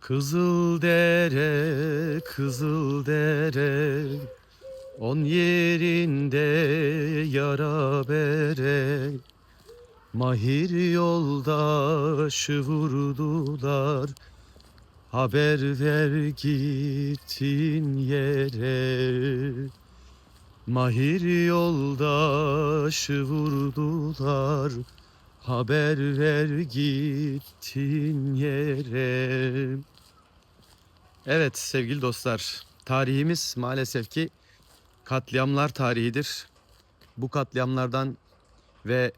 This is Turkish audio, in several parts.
Kızıldere, Kızıldere, on yerinde yara bere. Mahir yoldaşı vurdular, haber ver gittin yere. Mahir yoldaşı vurdular, haber ver gittin yere. Evet sevgili dostlar, tarihimiz maalesef ki katliamlar tarihidir. Bu katliamlardan ve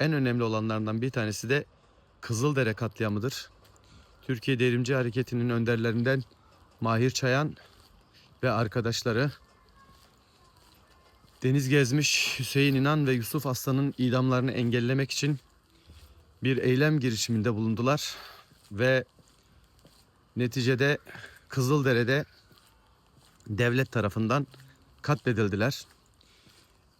en önemli olanlardan bir tanesi de Kızıldere katliamıdır. Türkiye Devrimci Hareketi'nin önderlerinden Mahir Çayan ve arkadaşları Deniz Gezmiş, Hüseyin İnan ve Yusuf Aslan'ın idamlarını engellemek için bir eylem girişiminde bulundular ve neticede Kızıldere'de devlet tarafından katledildiler.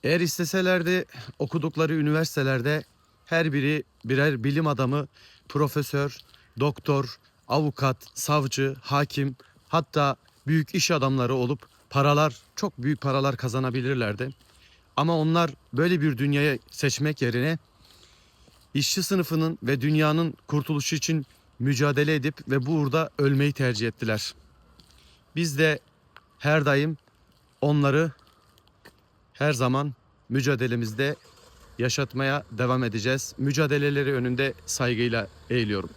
Eğer isteselerdi okudukları üniversitelerde her biri birer bilim adamı, profesör, doktor, avukat, savcı, hakim, hatta büyük iş adamları olup çok büyük paralar kazanabilirlerdi. Ama onlar böyle bir dünyayı seçmek yerine işçi sınıfının ve dünyanın kurtuluşu için mücadele edip ve bu uğurda ölmeyi tercih ettiler. Biz de her daim onları her zaman mücadelemizde yaşatmaya devam edeceğiz. Mücadeleleri önünde saygıyla eğiliyorum.